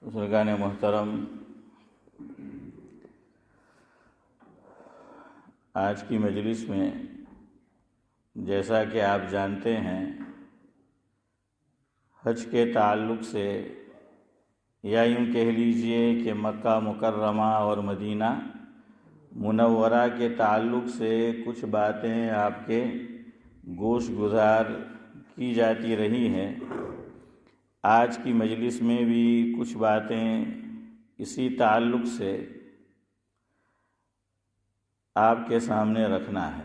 بزرگان محترم، آج کی مجلس میں جیسا کہ آپ جانتے ہیں حج کے تعلق سے، یا یوں کہہ لیجئے کہ مکہ مکرمہ اور مدینہ منورہ کے تعلق سے کچھ باتیں آپ کے گوش گزار کی جاتی رہی ہیں۔ آج کی مجلس میں بھی کچھ باتیں اسی تعلق سے آپ کے سامنے رکھنا ہے۔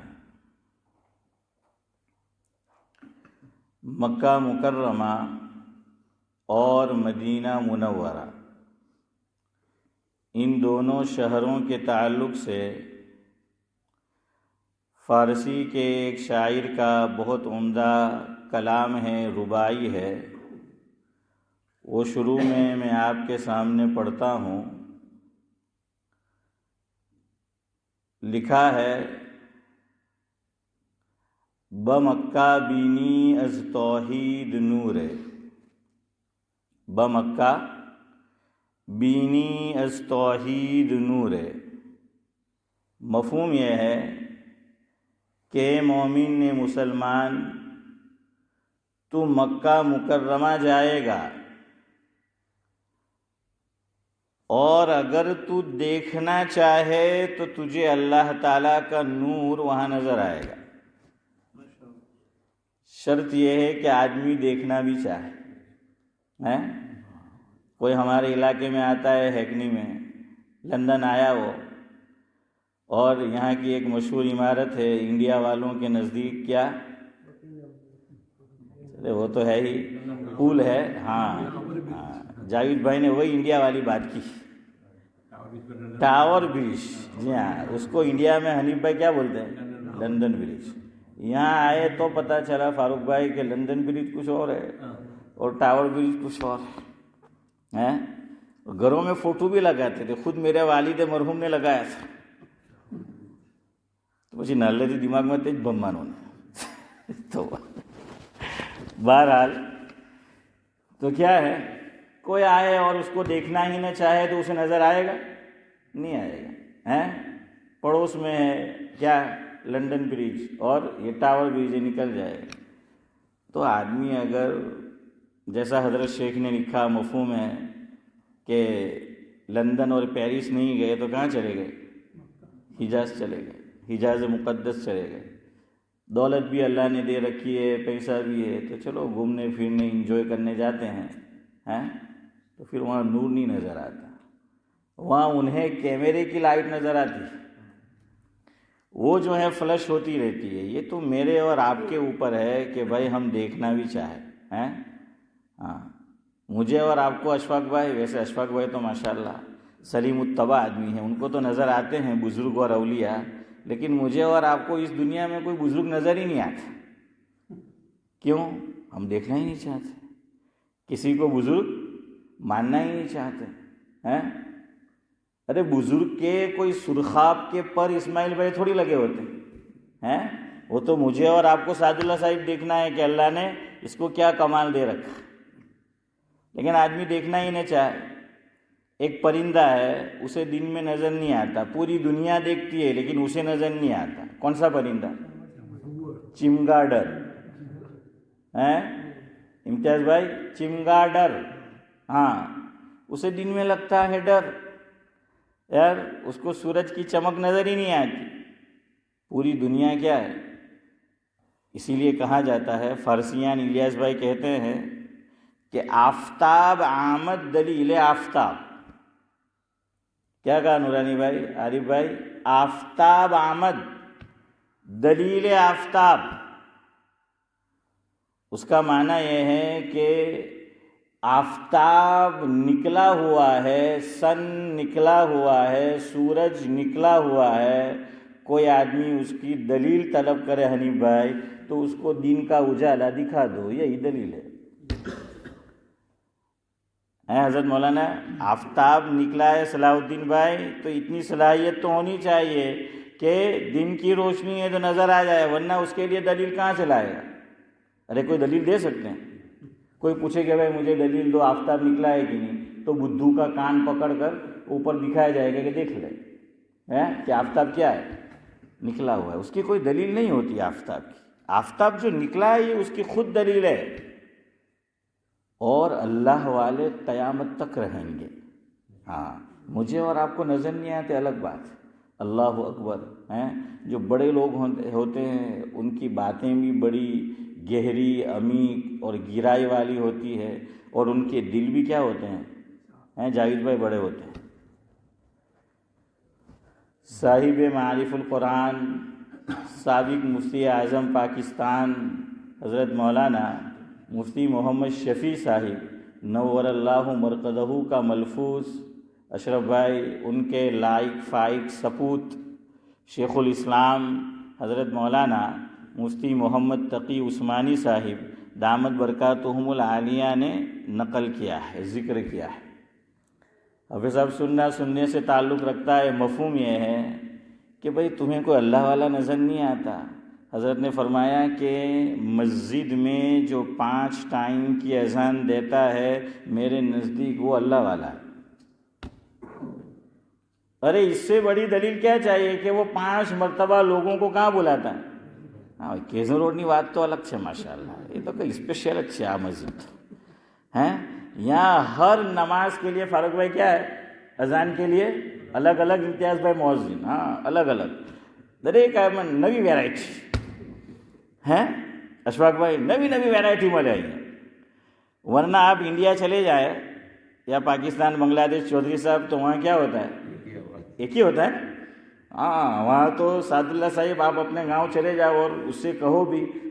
مکہ مکرمہ اور مدینہ منورہ، ان دونوں شہروں کے تعلق سے فارسی کے ایک شاعر کا بہت عمدہ کلام ہے، رباعی ہے، وہ شروع میں آپ کے سامنے پڑھتا ہوں۔ لکھا ہے: بمکہ بینی از توحید نورے، بمکہ بینی از توحید نورے۔ مفہوم یہ ہے کہ مومن نے مسلمان، تو مکہ مکرمہ جائے گا اور اگر تو دیکھنا چاہے تو تجھے اللہ تعالیٰ کا نور وہاں نظر آئے گا۔ شرط یہ ہے کہ آدمی دیکھنا بھی چاہے۔ کوئی ہمارے علاقے میں آتا ہے، ہیکنی میں، لندن آیا وہ، اور یہاں کی ایک مشہور عمارت ہے انڈیا والوں کے نزدیک، کیا وہ تو ہے ہی، پول ہے۔ ہاں، جاوید بھائی نے وہی انڈیا والی بات کی، ٹاور برج۔ جی ہاں، اس کو انڈیا میں حنیف بھائی کیا بولتے ہیں؟ لندن برج۔ یہاں آئے تو پتہ چلا فاروق بھائی کہ لندن برج کچھ اور ہے اور ٹاور برج کچھ اور ہے۔ گھروں میں فوٹو بھی لگاتے تھے، خود میرے والد مرحوم نے لگایا تھا، تو مجھے نالے تھے دماغ میں تیج بمانوں نے تو بہرحال تو کیا ہے، کوئی آئے اور اس کو دیکھنا ہی نہ چاہے تو اسے نظر آئے گا؟ نہیں آئے گا۔ پڑوس میں ہے کیا؟ لندن برج، اور یہ ٹاور برج نکل جائے گا۔ تو آدمی اگر جیسا حضرت شیخ نے لکھا، مفہوم ہے کہ لندن اور پیرس نہیں گئے تو کہاں چلے گئے؟ حجاز چلے گئے، حجاز مقدس چلے گئے۔ دولت بھی اللہ نے دے رکھی ہے، پیسہ بھی ہے، تو چلو گھومنے پھرنے انجوائے کرنے جاتے ہیں، تو پھر وہاں نور نہیں نظر آتا، وہاں انہیں کیمرے کی لائٹ نظر آتی ہے، وہ جو ہے فلش ہوتی رہتی ہے۔ یہ تو میرے اور آپ کے اوپر ہے کہ بھائی ہم دیکھنا بھی چاہیں۔ مجھے اور آپ کو اشفاق بھائی، ویسے اشفاق بھائی تو ماشاءاللہ سلیم الطبع آدمی ہیں، ان کو تو نظر آتے ہیں بزرگ اور اولیاء، لیکن مجھے اور آپ کو اس دنیا میں کوئی بزرگ نظر ہی نہیں آتا۔ کیوں؟ ہم دیکھنا ہی نہیں چاہتے، کسی کو بزرگ ماننا ہی نہیں چاہتے۔ ارے بزرگ کے کوئی سرخاب کے پر اسماعیل بھائی تھوڑی لگے ہوتے ہیں، وہ تو مجھے اور آپ کو سعد اللہ صاحب دیکھنا ہے کہ اللہ نے اس کو کیا کمال دے رکھا، لیکن آدمی دیکھنا ہی نہیں چاہے۔ ایک پرندہ ہے، اسے دن میں نظر نہیں آتا، پوری دنیا دیکھتی ہے لیکن اسے نظر نہیں آتا۔ کون سا پرندہ؟ چمگاڈر۔ امتیاز بھائی، چمگاڈر۔ اسے دن میں لگتا ہے ڈر، یار اس کو سورج کی چمک نظر ہی نہیں آتی، پوری دنیا کیا ہے۔ اسی لیے کہا جاتا ہے، فارسیان الیاس بھائی کہتے ہیں کہ آفتاب آمد دلیل آفتاب۔ کیا کہا نورانی بھائی، عارف بھائی؟ آفتاب آمد دلیل آفتاب۔ اس کا معنی یہ ہے کہ آفتاب نکلا ہوا ہے، سن نکلا ہوا ہے، سورج نکلا ہوا ہے، کوئی آدمی اس کی دلیل طلب کرے حنیف بھائی تو اس کو دین کا اجالا دکھا دو، یہی دلیل ہے۔ حضرت مولانا آفتاب نکلا ہے صلاح الدین بھائی، تو اتنی صلاحیت تو ہونی چاہیے کہ دن کی روشنی ہے تو نظر آ جائے، ورنہ اس کے لیے دلیل کہاں سے لائے گا؟ ارے کوئی دلیل دے سکتے ہیں؟ کوئی پوچھے کہ بھائی مجھے دلیل دو، آفتاب نکلا ہے کہ نہیں، تو بدھو کا کان پکڑ کر اوپر دکھایا جائے گا کہ دیکھ لے کہ آفتاب کیا ہے، نکلا ہوا ہے. اس کی کوئی دلیل نہیں ہوتی آفتاب کی. آفتاب جو نکلا ہے یہ اس کی خود دلیل ہے. اور اللہ والے قیامت تک رہیں گے. ہاں مجھے اور آپ کو نظر نہیں آتے الگ بات، اللہ اکبر ہیں. جو بڑے لوگ ہوتے ہیں ان کی باتیں بھی بڑی گہری، عمیق اور گہرائی والی ہوتی ہے، اور ان کے دل بھی کیا ہوتے ہیں جاوید بھائی، بڑے ہوتے ہیں. صاحب معارف القرآن، سابق مفتی اعظم پاکستان حضرت مولانا مفتی محمد شفیع صاحب نور اللہ مرقدہ کا ملفوظ اشرف بھائی، ان کے لائق فائق سپوت شیخ الاسلام حضرت مولانا مفتی محمد تقی عثمانی صاحب دامت برکاتہم العالیہ نے نقل کیا ہے، ذکر کیا ہے. حافظ صاحب سننے سے تعلق رکھتا ہے. مفہوم یہ ہے کہ بھئی تمہیں کوئی اللہ والا نظر نہیں آتا. حضرت نے فرمایا کہ مسجد میں جو 5 ٹائم کی اذان دیتا ہے میرے نزدیک وہ اللہ والا ہے. ارے اس سے بڑی دلیل کیا چاہیے کہ وہ 5 مرتبہ لوگوں کو کہاں بلاتا ہے. ہاں کیزن روڈنی بات تو الگ ہے ماشاء اللہ، یہ تو کوئی اسپیشل اچھی آ مسجد ہیں. یہاں ہر نماز کے لیے فاروق بھائی کیا ہے، اذان کے لیے الگ الگ امتیاز بھائی مؤذن، ہاں الگ الگ دریک نوی ویرائٹی ہیں. اشفاق بھائی نوی ویرائٹی میں آئی ہے. ورنہ آپ انڈیا چلے جائیں یا پاکستان بنگلہ دیش چودھری صاحب، تو وہاں کیا ہوتا ہے، ایک ہی ہوتا ہے. ہاں وہاں تو سعد اللہ صاحب آپ اپنے گاؤں چلے جاؤ اور اس سے کہو بھی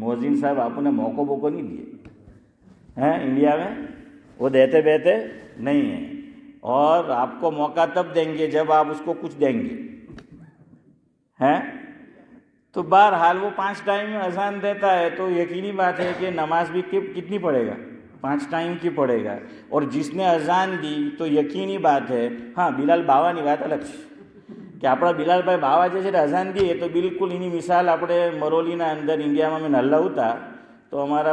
મોઝીન સાહેબ આપણને મોકો બોકો نہیں دیے ہیں انڈیا میں، وہ دیتے بیتے نہیں ہیں. اور آپ کو موقع تب دیں گے جب آپ اس کو کچھ دیں گے ہیں. تو بہرحال وہ 5 ٹائم میں اذان دیتا ہے تو یقینی بات ہے کہ نماز بھی کتنی پڑھے گا، 5 ٹائم کی پڑھے گا. اور جس نے اذان دی تو یقینی بات ہے، ہاں بلال બાવાની વાત અલગ છે કે આપણા બિલાલભાઈ બાવા જે છે અઝાન દીએ તો બિલકુલ એની મિસાલ આપણે મરોલીના અંદર ઇન્ડિયામાં મેં નલ્લા હતા તો અમારા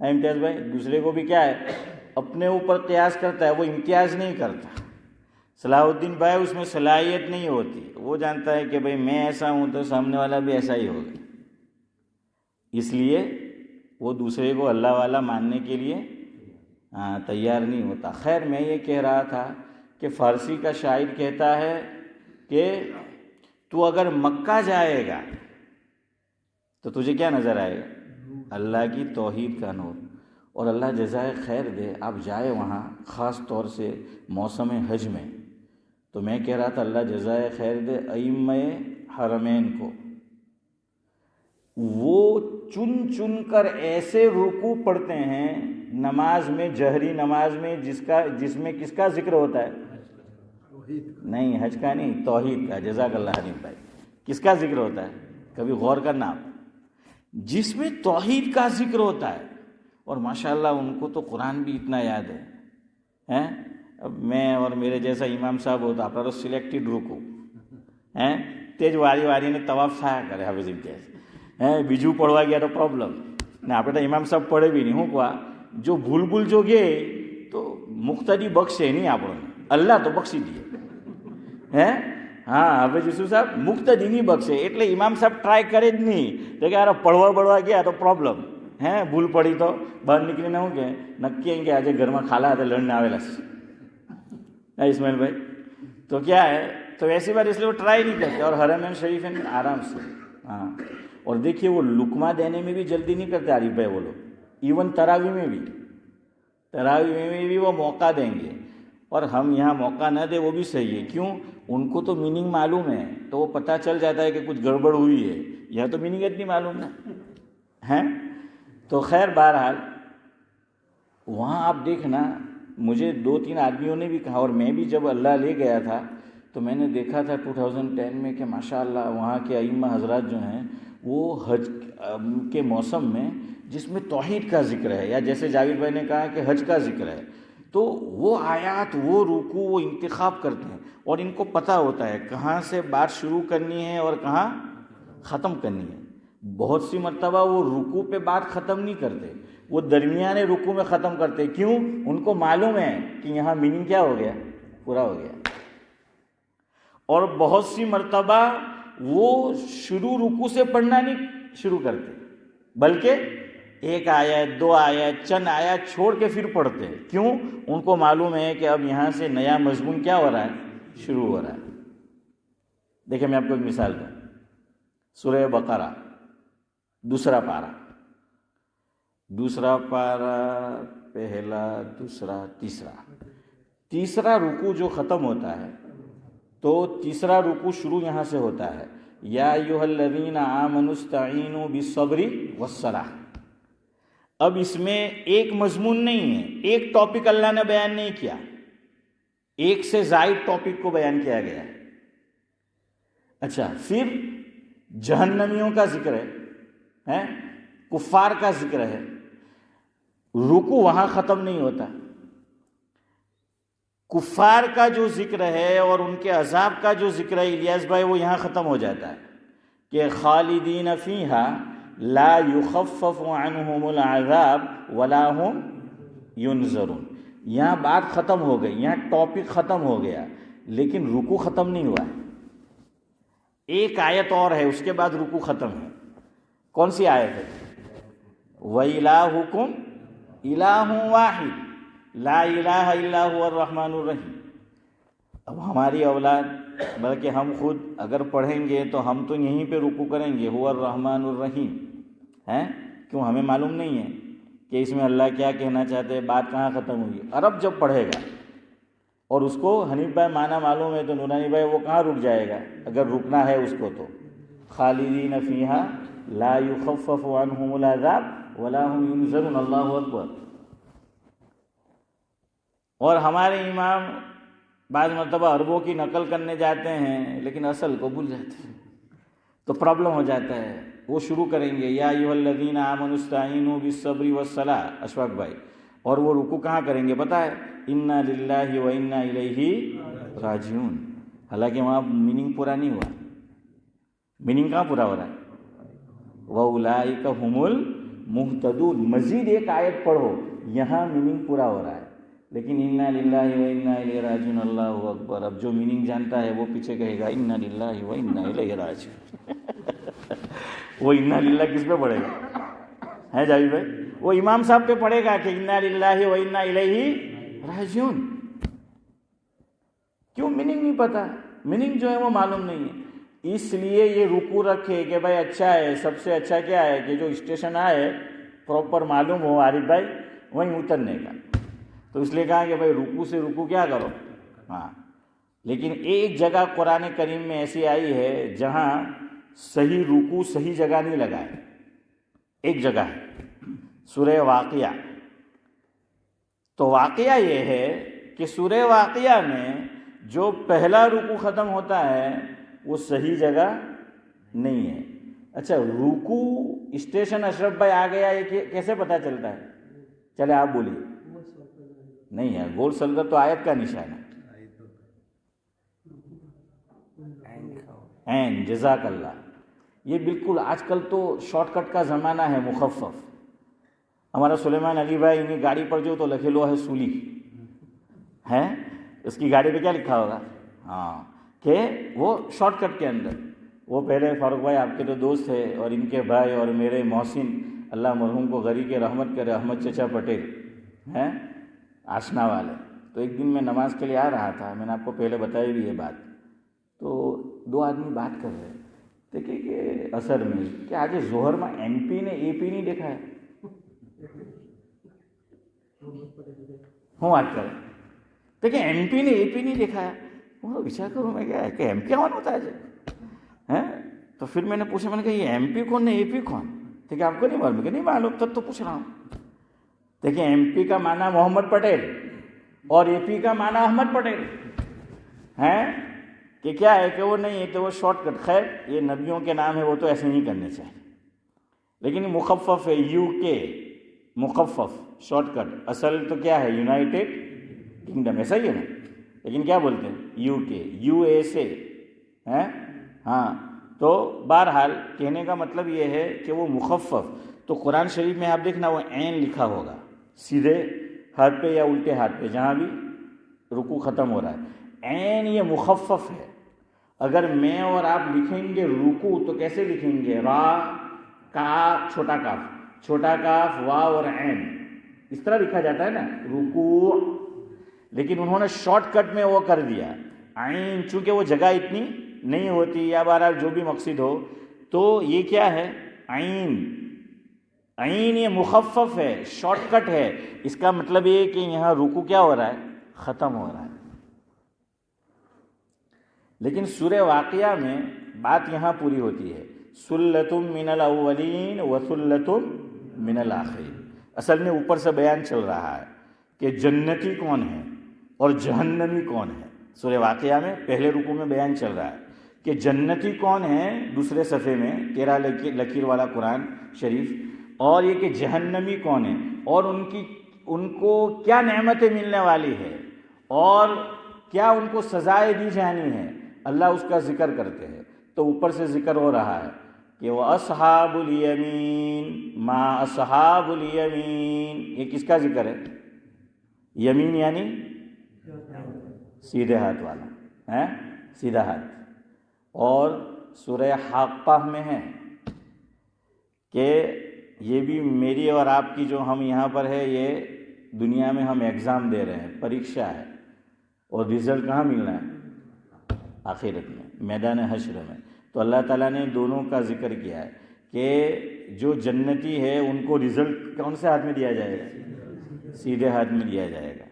امتیاز بھائی دوسرے کو بھی کیا ہے اپنے اوپر قیاس کرتا ہے, وہ امتیاز نہیں کرتا. صلاح الدین بھائی اس میں صلاحیت نہیں ہوتی, وہ جانتا ہے کہ بھائی میں ایسا ہوں تو سامنے والا بھی ایسا ہی ہوگا, اس لیے وہ دوسرے کو اللہ والا ماننے کے لیے تیار نہیں ہوتا. خیر میں یہ کہہ رہا تھا کہ فارسی کا شاعر کہتا ہے کہ تو اگر مکہ جائے گا تو تجھے کیا نظر آئے گا؟ اللہ کی توحید کا نور. اور اللہ جزائے خیر دے, آپ جائے وہاں خاص طور سے موسم حج میں, تو میں کہہ رہا تھا اللہ جزائے خیر دے ائمہ حرمین کو, وہ چن چن کر ایسے رکوع پڑھتے ہیں نماز میں, جہری نماز میں, جس میں کس کا ذکر ہوتا ہے؟ نہیں حج کا نہیں, توحید کا. جزاک اللہ حنیف بھائی, کس کا ذکر ہوتا ہے؟ کبھی غور کرنا آپ, جس میں توحید کا ذکر ہوتا ہے. اور ماشاءاللہ ان کو تو قرآن بھی اتنا یاد ہے. اب میں اور میرے جیسا امام صاحب ہوتا آپ سلیکٹڈ رکو تیج واری واری نے طواف تھا کرے حافظ امتیاز બીજું પડવા ગયા તો પ્રોબ્લેમ ને આપણે તો ઇમામ સાહેબ પડે બી નહીં. શું કહવા જો ભૂલ જો ગયે તો મુક્તદી બક્ષે નહીં આપણને, અલ્લાહ તો બક્ષી દે. હા હવે શું સાહેબ મુક્તદી નહીં બક્ષે, એટલે ઇમામ સાહેબ ટ્રાય કરે જ નહીં. તો કે યાર પડવા બળવા ગયા તો પ્રોબ્લેમ, ભૂલ પડી તો બહાર નીકળીને શું કે નક્કી એમ કે આજે ઘરમાં ખાલા હાથે લડને આવેલા છે اسماعیل بھائی. تو کیا ہے, تو ایسی بات اس لیے وہ ٹرائی نہیں کرتے. اور حرمین شریف میں آرام سے. اور دیکھیے وہ لقمہ دینے میں بھی جلدی نہیں کرتے عارف بھائی وہ لوگ. ایون تراوی میں بھی وہ موقع دیں گے, اور ہم یہاں موقع نہ دیں وہ بھی صحیح ہے. کیوں؟ ان کو تو میننگ معلوم ہے, تو وہ پتہ چل جاتا ہے کہ کچھ گڑبڑ ہوئی ہے. یہاں تو میننگ اتنی معلوم ہے. تو خیر بہرحال وہاں آپ دیکھنا, مجھے 2-3 آدمیوں نے بھی کہا, اور میں بھی جب اللہ لے گیا تھا تو میں نے دیکھا تھا 2010 میں کہ ماشاءاللہ وہاں کے ائمہ حضرات جو ہیں وہ حج کے موسم میں جس میں توحید کا ذکر ہے, یا جیسے جاوید بھائی نے کہا کہ حج کا ذکر ہے, تو وہ آیات, وہ رکوع, وہ انتخاب کرتے ہیں. اور ان کو پتہ ہوتا ہے کہاں سے بات شروع کرنی ہے اور کہاں ختم کرنی ہے. بہت سی مرتبہ وہ رکوع پہ بات ختم نہیں کرتے, وہ درمیان رکوع میں ختم کرتے. کیوں؟ ان کو معلوم ہے کہ یہاں میننگ کیا ہو گیا, پورا ہو گیا. اور بہت سی مرتبہ وہ شروع رکوع سے پڑھنا نہیں شروع کرتے, بلکہ 1 آیت 2 آیت چند آیت چھوڑ کے پھر پڑھتے. کیوں؟ ان کو معلوم ہے کہ اب یہاں سے نیا مضمون کیا ہو رہا ہے, شروع ہو رہا ہے. دیکھیں میں آپ کو ایک مثال دوں. سورہ بقرہ دوسرا پارہ پہلا دوسرا تیسرا رکوع جو ختم ہوتا ہے, تو تیسرا رکوع شروع یہاں سے ہوتا ہے, یا ایھا الذین آمنوا استعینوا بالصبر والصلاۃ. اب اس میں ایک مضمون نہیں ہے, ایک ٹاپک اللہ نے بیان نہیں کیا, ایک سے زائد ٹاپک کو بیان کیا گیا ہے. اچھا, پھر جہنمیوں کا ذکر ہے, کفار کا ذکر ہے. رکوع وہاں ختم نہیں ہوتا. کفار کا جو ذکر ہے اور ان کے عذاب کا جو ذکر ہے الیاس بھائی, وہ یہاں ختم ہو جاتا ہے کہ خالدین فیہا لا یخفف عنہم العذاب ولا هم ینظرون. یہاں بات ختم ہو گئی, یہاں ٹاپک ختم ہو گیا, لیکن رکوع ختم نہیں ہوا ہے. ایک آیت اور ہے, اس کے بعد رکوع ختم ہے. کون سی آیت ہے؟ وَإِلَٰهُكُمْ إِلَٰهٌ وَاحِدٌ لَا إِلَٰهَ إِلَّا هُوَ الرَّحْمَنُ الرَّحِيمُ. اب ہماری اولاد, بلکہ ہم خود اگر پڑھیں گے تو ہم تو یہیں پہ رکوع کریں گے, هو الرحمن الرحیم. کیوں؟ ہمیں معلوم نہیں ہے کہ اس میں اللہ کیا کہنا چاہتے ہیں, بات کہاں ختم ہوئی. عرب جب پڑھے گا اور اس کو حنیف بھائی معنی معلوم ہے, تو نورانی بھائی وہ کہاں رک جائے گا اگر رکنا ہے اس کو. تو خالدین فیہا لا یخفف عنہم العذاب ولا هم ینظرون. اللہ اکبر. اور ہمارے امام بعض مرتبہ عربوں کی نقل کرنے جاتے ہیں لیکن اصل کو بھول جاتے ہیں, تو پرابلم ہو جاتا ہے. وہ شروع کریں گے یا ایھا الذین آمنوا استعینوا بالصبر والصلاۃ, اشفاق بھائی, اور وہ رکوع کہاں کریں گے پتہ ہے؟ انا للہ و انا الیہ راجعون. حالانکہ وہاں میننگ پورا نہیں ہوا. میننگ کہاں پورا ہو رہا ہے؟ وَأُولَٰئِكَ هُمُ مہتدون. مزید ایک آیت پڑھو, یہاں میننگ پورا ہو رہا ہے, لیکن انا للہ و انا الیہ راجعون, اللہ اکبر. اب جو میننگ جانتا ہے وہ پیچھے کہے گا انا للہ و انا الیہ راجعون. وہ انا للہ کس پہ پڑھے گا ہے جاوید بھائی؟ وہ امام صاحب پہ پڑھے گا کہ انا للہ و انا الیہ راجعون. کیوں؟ میننگ نہیں پتا, میننگ جو ہے وہ معلوم نہیں ہے. اس لیے یہ رکوع رکھے کہ بھائی اچھا ہے, سب سے اچھا کیا ہے کہ جو اسٹیشن آئے پراپر معلوم ہو عارف بھائی وہیں اترنے کا. تو اس لیے کہا کہ بھائی رکوع سے رکوع کیا کرو. ہاں, لیکن ایک جگہ قرآن کریم میں ایسی آئی ہے جہاں صحیح رکوع صحیح جگہ نہیں لگائے. ایک جگہ ہے سورہ واقعہ. تو واقعہ یہ ہے کہ سورہ واقعہ میں جو پہلا رکوع ختم ہوتا ہے وہ صحیح جگہ نہیں ہے. اچھا, رکوع اسٹیشن اشرف بھائی آ گیا, یہ کیسے پتہ چلتا ہے؟ چلے آپ بولیے. نہیں ہے, گول سلگر تو آیت کا نشان ہے. عین, جزاک اللہ. یہ بالکل آج کل تو شارٹ کٹ کا زمانہ ہے, مخفف. ہمارا سلیمان علی بھائی انہیں گاڑی پر جو تو لکھے لو ہے سولی ہے, اس کی گاڑی پہ کیا لکھا ہوگا؟ ہاں, کہ وہ شارٹ کٹ کے اندر. وہ پہلے فاروق بھائی آپ کے تو دوست تھے, اور ان کے بھائی اور میرے محسن, اللہ مرحوم کو غری کے رحمت کرے, احمد چچا پٹیل ہیں آشنا والے. تو ایک دن میں نماز کے لیے آ رہا تھا, میں نے آپ کو پہلے بتائی بھی یہ بات. تو دو آدمی بات کر رہے دیکھیں کہ اثر میں کہ آج ظہر میں ایم پی نے اے پی نہیں دیکھا ہے. ہوں بات کر دیکھیں ایم پی نے اے پی نہیں دیکھا ہے. وہ وچار کروں میں کیا ہے کہ ایم پی کون ہوتا ہے. تو پھر میں نے پوچھا, میں نے کہا یہ ایم پی کون ہے اے پی کون؟ ٹھیک ہے, آپ کو نہیں معلوم؟ کہ نہیں معلوم, تب تو پوچھ رہا ہوں. دیکھیں ایم پی کا معنی محمد پٹیل اور اے پی کا معنی احمد پٹیل ہے. کہ کیا ہے کہ وہ نہیں ہے کہ وہ شارٹ کٹ. خیر یہ نبیوں کے نام ہے, وہ تو ایسے نہیں کرنے چاہیے, لیکن یہ مخفف ہے. یو کے مخفف شارٹ کٹ. اصل تو کیا ہے یونائٹیڈ کنگڈم, ایسا ہی ہے نا, لیکن کیا بولتے ہیں یو کے, یو ایس اے ہے. ہاں, تو بہرحال کہنے کا مطلب یہ ہے کہ وہ مخفف. تو قرآن شریف میں آپ دیکھنا وہ عین لکھا ہوگا سیدھے ہاتھ پہ یا الٹے ہاتھ پہ, جہاں بھی رکوع ختم ہو رہا ہے. عین یہ مخفف ہے. اگر میں اور آپ لکھیں گے رکوع تو کیسے لکھیں گے؟ را, کاف, چھوٹا کاف, چھوٹا کاف, واو اور عین, اس طرح لکھا جاتا ہے نا رکوع. لیکن انہوں نے شارٹ کٹ میں وہ کر دیا عین, چونکہ وہ جگہ اتنی نہیں ہوتی, یا بہرحال جو بھی مقصد ہو. تو یہ کیا ہے عین. عین یہ مخفف ہے, شارٹ کٹ ہے. اس کا مطلب یہ کہ یہاں رکوع کیا ہو رہا ہے؟ ختم ہو رہا ہے. لیکن سورہ واقعہ میں بات یہاں پوری ہوتی ہے, سلۃ من الاولین و سلۃ من الآخرین. اصل میں اوپر سے بیان چل رہا ہے کہ جنتی کون ہے اور جہنمی کون ہے. سورہ واقعہ میں پہلے رکوع میں بیان چل رہا ہے کہ جنتی کون ہے, دوسرے صفحے میں 13 لکیر والا قرآن شریف, اور یہ کہ جہنمی کون ہے, اور ان کو کیا نعمتیں ملنے والی ہے, اور کیا ان کو سزائیں دی جانی ہے. اللہ اس کا ذکر کرتے ہیں. تو اوپر سے ذکر ہو رہا ہے کہ وہ اصحاب الیمین ما اصحاب الیمین. یہ کس کا ذکر ہے؟ یمین یعنی سیدھے ہاتھ والا ہے, سیدھا ہاتھ. اور سورہ حاقہ میں ہے کہ یہ بھی میری اور آپ کی جو ہم یہاں پر ہے, یہ دنیا میں ہم ایگزام دے رہے ہیں, پریکشا ہے, اور رزلٹ کہاں ملنا ہے؟ آخرت میں, میدان حشر میں. تو اللہ تعالیٰ نے دونوں کا ذکر کیا ہے کہ جو جنتی ہے ان کو رزلٹ کون سے ہاتھ میں دیا جائے گا؟ سیدھے ہاتھ میں دیا جائے گا.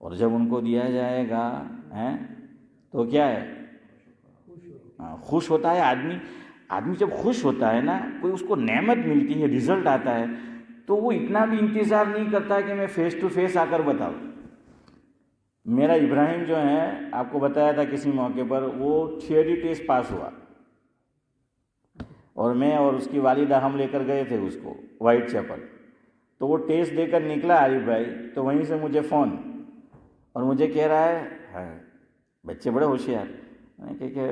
اور جب ان کو دیا جائے گا تو کیا ہے؟ خوش ہوتا ہے آدمی. آدمی جب خوش ہوتا ہے نا, کوئی اس کو نعمت ملتی ہے, رزلٹ آتا ہے, تو وہ اتنا بھی انتظار نہیں کرتا کہ میں فیس ٹو فیس آ کر بتاؤں. میرا ابراہیم جو ہے, آپ کو بتایا تھا کسی موقع پر, وہ تھیوری ٹیسٹ پاس ہوا, اور میں اور اس کی والدہ ہم لے کر گئے تھے اس کو وائٹ چیپل. تو وہ ٹیسٹ دے کر نکلا عارف بھائی, تو وہیں سے مجھے فون, اور مجھے کہہ رہا ہے بچے بڑے ہوشیار, میں نے کہ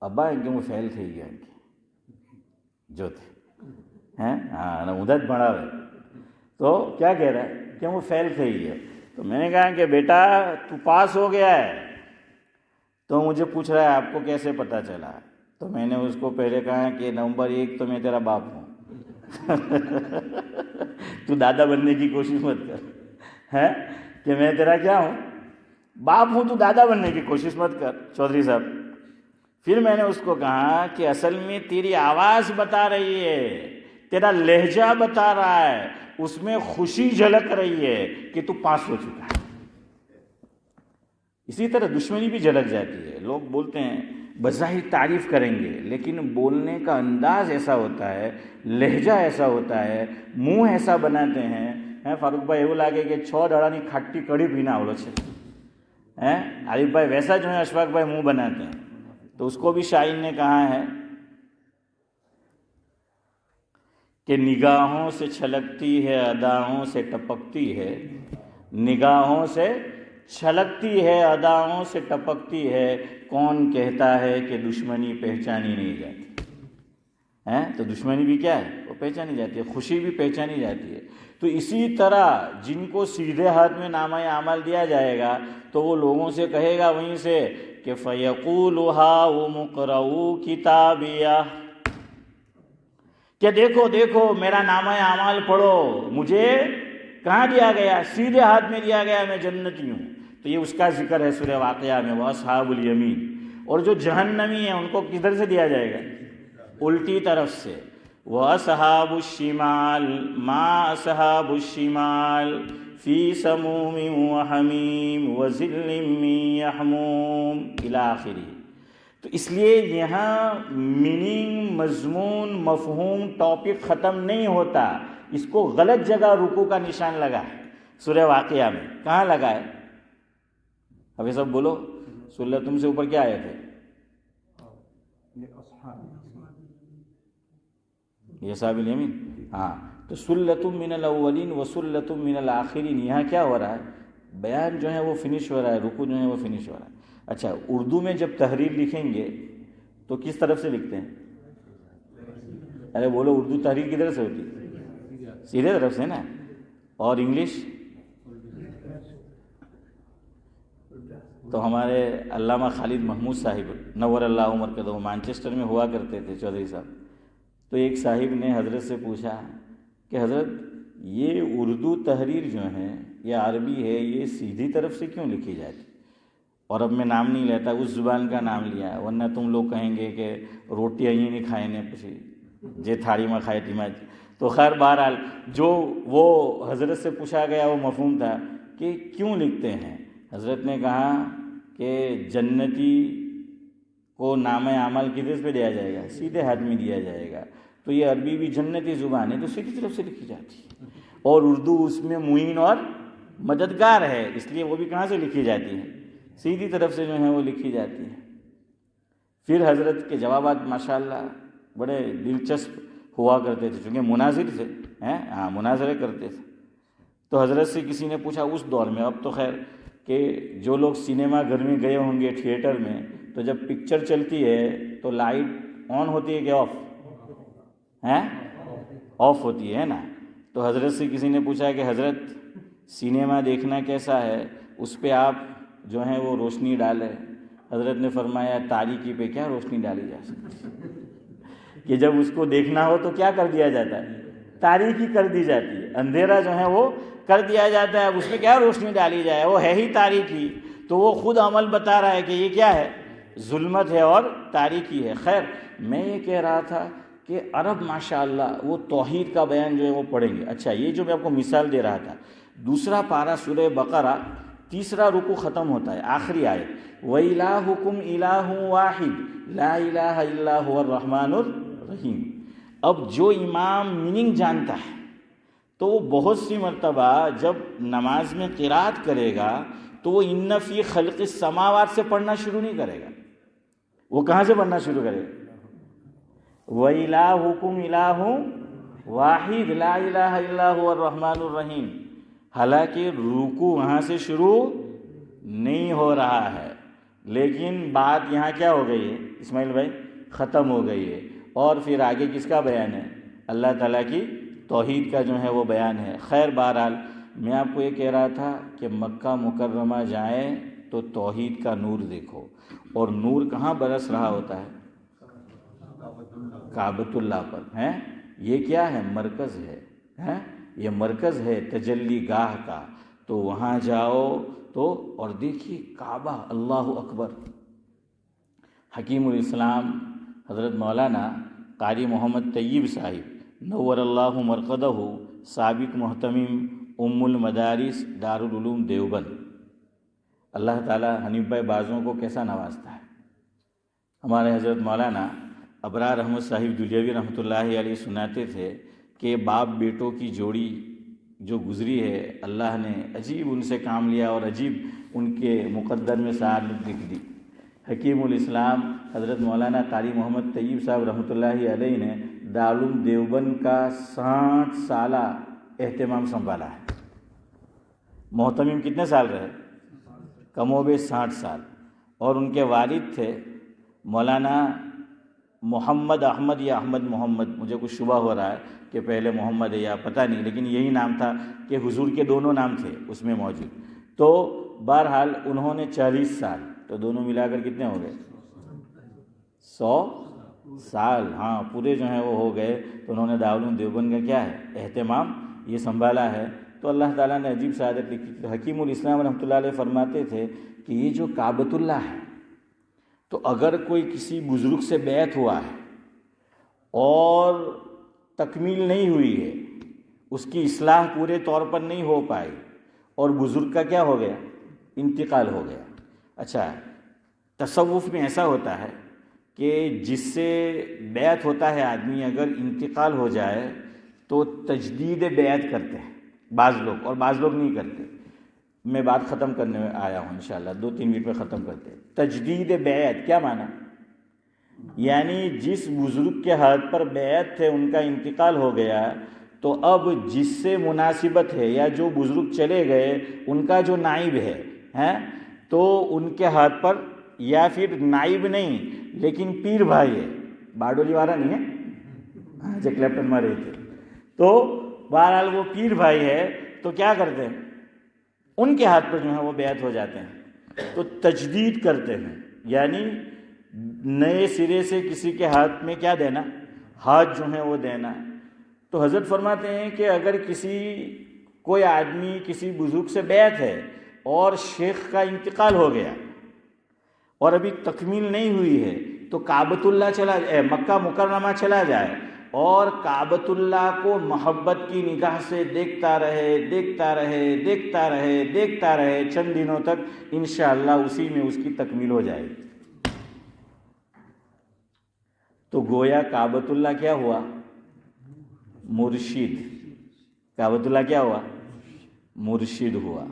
ابا ان کے وہ فیل تھے گیا ان کے جو تھے. ہیں ہاں نمودت بڑا ہے. تو کیا کہہ رہا ہے کہ وہ فیل تھی ہے. تو میں نے کہا کہ بیٹا تو پاس ہو گیا ہے. تو مجھے پوچھ رہا ہے آپ کو کیسے پتہ چلا. تو میں نے اس کو پہلے کہا کہ نمبر 1 تو میں تیرا باپ ہوں. تو دادا بننے کی کوشش مت کر ہے کہ میں تیرا کیا ہوں، باپ ہوں. تو دادا بننے کی کوشش مت کر چودھری صاحب. پھر میں نے اس کو کہا کہ اصل میں تیری آواز بتا رہی ہے، تیرا لہجہ بتا رہا ہے، اس میں خوشی جھلک رہی ہے کہ تو پاس ہو چکا ہے. اسی طرح دشمنی بھی جھلک جاتی ہے. لوگ بولتے ہیں بظاہر تعریف کریں گے لیکن بولنے کا انداز ایسا ہوتا ہے، لہجہ ایسا ہوتا ہے، منہ ایسا بناتے ہیں. فاروق بھائی એવું લાગે કે 6 દાડાની ખાટી કઢી પીને આવડો છે. عارف بھائی ویسا جو ہے اشفاق بھائی منہ بناتے ہیں. تو اس کو بھی شاعر نے کہا ہے کہ نگاہوں سے چھلکتی ہے اداؤں سے ٹپکتی ہے، نگاہوں سے چھلکتی ہے اداؤں سے ٹپکتی ہے، کون کہتا ہے کہ دشمنی پہچانی نہیں جاتی. تو دشمنی بھی کیا ہے، وہ پہچانی جاتی ہے، خوشی بھی پہچانی جاتی ہے. تو اسی طرح جن کو سیدھے ہاتھ میں نامہ اعمال دیا جائے گا تو وہ لوگوں سے کہے گا وہیں سے کہ فَيَقُولُ هَاؤُمُ اقْرَءُوا کِتَابِیَهْ، کہ دیکھو دیکھو میرا نامہ اعمال پڑھو. مجھے کہاں دیا گیا، سیدھے ہاتھ میں دیا گیا، میں جنتی ہوں. تو یہ اس کا ذکر ہے سورہ واقعہ میں، وَأَصْحَابُ الْيَمِينَ. اور جو جہنمی ہیں ان کو کدھر سے دیا جائے گا، الٹی طرف سے. وَأَصْحَابُ الشِّمَالِ مَا أَصْحَابُ الشِّمَالِ فِي سَمُومٍ وَحَمِيمٍ وَظِلٍّ مِّن يَحْمُومٍ إِلَى آخِرِهِ. تو اس لیے یہاں میننگ، مضمون، مفہوم، ٹاپک ختم نہیں ہوتا. اس کو غلط جگہ رکوع کا نشان لگا ہے سورہ واقعہ میں. کہاں لگا ہے؟ ابھی سب بولو. سلتم سے اوپر کیا آئے تھے؟ یہ اصحاب الیمین. ہاں تو سلتم من الاولین وسلتم من الاخرین. یہاں کیا ہو رہا ہے، بیان جو ہے وہ فنش ہو رہا ہے، رکوع جو ہے وہ فنش ہو رہا ہے. اچھا اردو میں جب تحریر لکھیں گے تو کس طرف سے لکھتے ہیں؟ ارے بولو، اردو تحریر کدھر سے ہوتی ہے؟ سیدھے طرف سے نا. اور انگلش تو ہمارے علامہ خالد محمود صاحب نور اللہ عمر کے، تو وہ مانچسٹر میں ہوا کرتے تھے چودھری صاحب. تو ایک صاحب نے حضرت سے پوچھا کہ حضرت یہ اردو تحریر جو ہے یہ عربی ہے، یہ سیدھی طرف سے کیوں لکھی جاتی؟ اور اب میں نام نہیں لیتا، اس زبان کا نام لیا ورنہ تم لوگ کہیں گے کہ روٹی یہیں نہیں کھائے نے پوچھی جے تھاڑی میں کھائے تھی. تو خیر بہرحال جو وہ حضرت سے پوچھا گیا وہ مفہوم تھا کہ کیوں لکھتے ہیں. حضرت نے کہا کہ جنتی کو نامہ اعمال کدھر پہ دیا جائے گا، سیدھے ہاتھ میں دیا جائے گا. تو یہ عربی بھی جنتی زبان ہے تو سیدھی طرف سے لکھی جاتی ہے. اور اردو اس میں معین اور مددگار ہے، اس لیے وہ بھی کہاں سے لکھی جاتی ہے، سیدھی طرف سے جو ہے وہ لکھی جاتی ہے. پھر حضرت کے جوابات ماشاءاللہ بڑے دلچسپ ہوا کرتے تھے چونکہ مناظر تھے. مناظرے کرتے تھے. تو حضرت سے کسی نے پوچھا اس دور میں، اب تو خیر کہ جو لوگ سنیما گھر میں گئے ہوں گے تھیٹر میں، تو جب پکچر چلتی ہے تو لائٹ آن ہوتی ہے کہ آف؟ آف ہوتی ہے نا. تو حضرت سے کسی نے پوچھا کہ حضرت سنیما دیکھنا کیسا ہے، اس پہ آپ جو ہیں وہ روشنی ڈالیں. حضرت نے فرمایا تاریکی پہ کیا روشنی ڈالی جا سکتی کہ جب اس کو دیکھنا ہو تو کیا کر دیا جاتا ہے، تاریکی کر دی جاتی ہے، اندھیرا جو ہے وہ کر دیا جاتا ہے. اب اس پہ کیا روشنی ڈالی جائے، وہ ہے ہی تاریکی. تو وہ خود عمل بتا رہا ہے کہ یہ کیا ہے، ظلمت ہے اور تاریکی ہے. خیر میں یہ کہہ رہا تھا کہ عرب ماشاءاللہ وہ توحید کا بیان جو ہے وہ پڑھیں گے. اچھا یہ جو میں آپ کو مثال دے رہا تھا، دوسرا پارہ سورہ بقرہ تیسرا رکوع ختم ہوتا ہے، آخری آیت وَإِلَٰهُكُمْ إِلَٰهٌ وَاحِدٌ لَا إِلَٰهَ إِلَّا هُوَ الرَّحْمَٰنُ الرَّحِيمُ. اب جو امام میننگ جانتا ہے تو وہ بہت سی مرتبہ جب نماز میں قرات کرے گا تو وہ ان فی خلق السماوات سے پڑھنا شروع نہیں کرے گا. وہ کہاں سے پڑھنا شروع کرے گا، وَإِلَٰهُكُمْ إِلَٰهٌ وَاحِدٌ لَا إِلَٰهَ إِلَّا هُوَ الرَّحْمَٰنُ الرَّحِيمُ. حالانکہ رکوع وہاں سے شروع نہیں ہو رہا ہے، لیکن بات یہاں کیا ہو گئی ہے اسماعیل بھائی، ختم ہو گئی ہے. اور پھر آگے کس کا بیان ہے، اللہ تعالیٰ کی توحید کا جو ہے وہ بیان ہے۔ خیر بہرحال میں آپ کو یہ کہہ رہا تھا کہ مکہ مکرمہ جائیں تو توحید کا نور دیکھو، اور نور کہاں برس رہا ہوتا ہے؟ کعبۃ اللہ پر ہیں۔ یہ کیا ہے؟ مرکز ہے، یہ مرکز ہے تجلی گاہ کا۔ تو وہاں جاؤ تو اور دیکھیے کعبہ، اللہ اکبر۔ حکیم الاسلام حضرت مولانا قاری محمد طیب صاحب نور اللہ مرقدہ، سابق محتمم ام المدارس دارالعلوم دیوبند، اللہ تعالیٰ حنیف بھائی بازوں کو کیسا نوازتا ہے۔ ہمارے حضرت مولانا ابرار احمد صاحب دلیوی رحمۃ اللہ علیہ سناتے تھے کہ باپ بیٹوں کی جوڑی جو گزری ہے، اللہ نے عجیب ان سے کام لیا اور عجیب ان کے مقدر میں سعادت لکھ دی۔ حکیم الاسلام حضرت مولانا قاری محمد طیب صاحب رحمۃ اللہ علیہ نے دارالعلوم دیوبند کا 60 سالہ اہتمام سنبھالا ہے۔ محتمم کتنے سال رہے؟ کم و بیش 60 سال۔ اور ان کے والد تھے مولانا محمد احمد یا احمد محمد، مجھے کچھ شبہ ہو رہا ہے کہ پہلے محمد ہے یا پتہ نہیں، لیکن یہی نام تھا کہ حضور کے دونوں نام تھے اس میں موجود۔ تو بہرحال انہوں نے 40 سال، تو دونوں ملا کر کتنے ہو گئے؟ 100 سال، ہاں پورے جو ہیں وہ ہو گئے۔ تو انہوں نے دارالعلوم دیوبند کا کیا ہے؟ اہتمام یہ سنبھالا ہے۔ تو اللہ تعالیٰ نے عجیب سعادت لکھی۔ تو حکیم الاسلام رحمۃ اللہ علیہ فرماتے تھے کہ یہ جو کعبۃ اللہ ہے، تو اگر کوئی کسی بزرگ سے بیعت ہوا ہے اور تکمیل نہیں ہوئی ہے، اس کی اصلاح پورے طور پر نہیں ہو پائی، اور بزرگ کا کیا ہو گیا؟ انتقال ہو گیا۔ اچھا، تصوف میں ایسا ہوتا ہے کہ جس سے بیعت ہوتا ہے آدمی، اگر انتقال ہو جائے تو تجدید بیعت کرتے ہیں بعض لوگ، اور بعض لوگ نہیں کرتے۔ میں بات ختم کرنے میں آیا ہوں، انشاءاللہ 2-3 منٹ میں ختم کرتے ہیں۔ تجدید بیعت کیا معنی؟ یعنی جس بزرگ کے ہاتھ پر بیعت تھے ان کا انتقال ہو گیا، تو اب جس سے مناسبت ہے یا جو بزرگ چلے گئے ان کا جو نائب ہے تو ان کے ہاتھ پر، یا پھر نائب نہیں لیکن پیر بھائی ہے، باڈولی والا نہیں ہے جو کلیپٹن میں رہے تھے، تو بہرحال وہ پیر بھائی ہے، تو کیا کرتے ہیں؟ ان کے ہاتھ پر جو ہے وہ بیعت ہو جاتے ہیں، تو تجدید کرتے ہیں، یعنی نئے سرے سے کسی کے ہاتھ میں کیا دینا؟ ہاتھ جو ہے وہ دینا۔ تو حضرت فرماتے ہیں کہ اگر کوئی آدمی کسی بزرگ سے بیعت ہے اور شیخ کا انتقال ہو گیا اور ابھی تکمیل نہیں ہوئی ہے، تو کعبۃ اللہ مکہ مکرمہ چلا جائے اور کعبۃ اللہ کو محبت کی نگاہ سے دیکھتا رہے دیکھتا رہے دیکھتا رہے دیکھتا رہے چند دنوں تک، انشاءاللہ اسی میں اس کی تکمیل ہو جائے گی۔ تو گویا کعبۃ اللہ کیا ہوا؟ مرشد۔ کعبۃ اللہ کیا ہوا؟ مرشد ہوا۔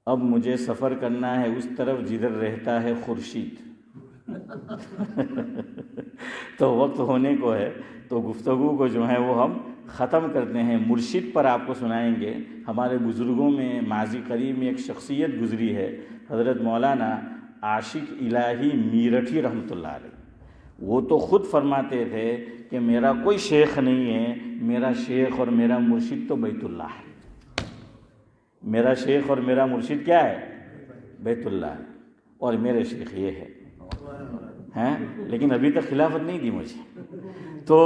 اب مجھے سفر کرنا ہے اس طرف جدھر رہتا ہے خورشید۔ تو وقت ہونے کو ہے، تو گفتگو کو جو ہے وہ ہم ختم کرتے ہیں۔ مرشد پر آپ کو سنائیں گے۔ ہمارے بزرگوں میں ماضی قریب میں ایک شخصیت گزری ہے، حضرت مولانا عاشق الہی میرٹھی رحمۃ اللہ علیہ۔ وہ تو خود فرماتے تھے کہ میرا کوئی شیخ نہیں ہے، میرا شیخ اور میرا مرشد تو بیت اللہ ہے۔ میرا شیخ اور میرا مرشد کیا ہے؟ بیت اللہ ہے، اور میرے شیخ یہ ہے، لیکن ابھی تک خلافت نہیں دی مجھے، تو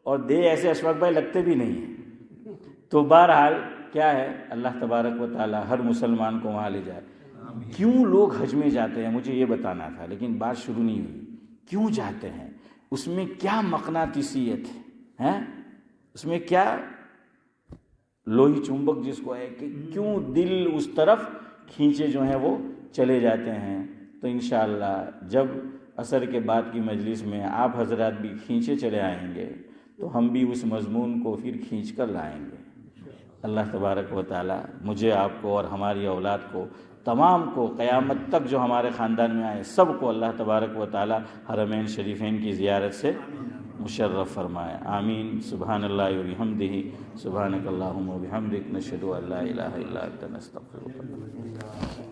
اور دے ایسے اشفاق بھائی لگتے بھی نہیں ہیں۔ تو بہرحال کیا ہے، اللہ تبارک و تعالی ہر مسلمان کو وہاں لے جائے۔ کیوں لوگ حج میں جاتے ہیں مجھے یہ بتانا تھا، لیکن بات شروع نہیں ہوئی۔ کیوں جاتے ہیں؟ اس میں کیا مقناطیسیت ہے؟ اس میں کیا لوہی چنبک جس کو ہے کہ کیوں دل اس طرف کھینچے جو ہیں وہ چلے جاتے ہیں؟ تو انشاءاللہ جب عصر کے بعد کی مجلس میں آپ حضرات بھی کھینچے چلے آئیں گے تو ہم بھی اس مضمون کو پھر کھینچ کر لائیں گے۔ اللہ تبارک و تعالی مجھے، آپ کو اور ہماری اولاد کو، تمام کو، قیامت تک جو ہمارے خاندان میں آئے سب کو اللہ تبارک و تعالی حرمین شریفین کی زیارت سے مشرف فرمائے۔ آمین۔ سبحان اللہ و بحمدہ، سبحانک اللہم و بحمدک، نشہد ان لا الہ الا انت، نستغفرک۔